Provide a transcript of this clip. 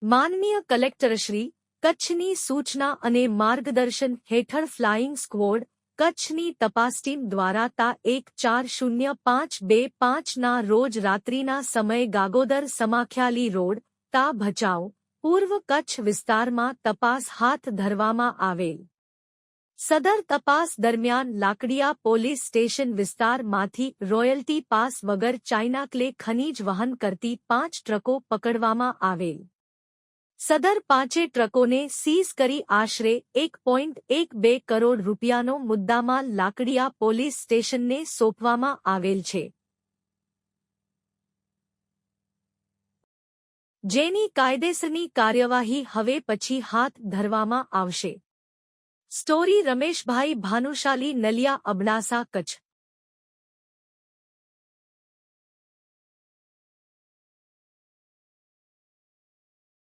માનનીય કલેક્ટરશ્રી, કચ્છની સૂચના અને માર્ગદર્શન હેઠળ ફ્લાઇંગ સ્ક્વોડ કચ્છની તપાસ ટીમ દ્વારા તા 140525ના રોજ રાત્રિના સમયે ગાગોદર સમાખ્યાલી રોડ, તા ભચાઉ, પૂર્વ કચ્છ વિસ્તારમાં તપાસ હાથ ધરવામાં આવેલ. સદર તપાસ દરમિયાન લાકડિયા પોલીસ સ્ટેશન વિસ્તારમાંથી રોયલ્ટી પાસ વગર ચાઇના ક્લે ખનીજ વહન કરતી 5 ટ્રકો પકડવામાં આવેલ. સદર 5 ટ્રકોને સીઝ કરી આશરે 1.12 કરોડ રૂપિયાનો મુદ્દામાલ લાકડિયા પોલીસ સ્ટેશનને સોંપવામાં આવેલ છે, જેની કાયદેસરની કાર્યવાહી હવે પછી હાથ ધરવામાં આવશે. સ્ટોરી રમેશભાઈ ભાનુશાલી, નલિયા, અબડાસા, કચ્છ.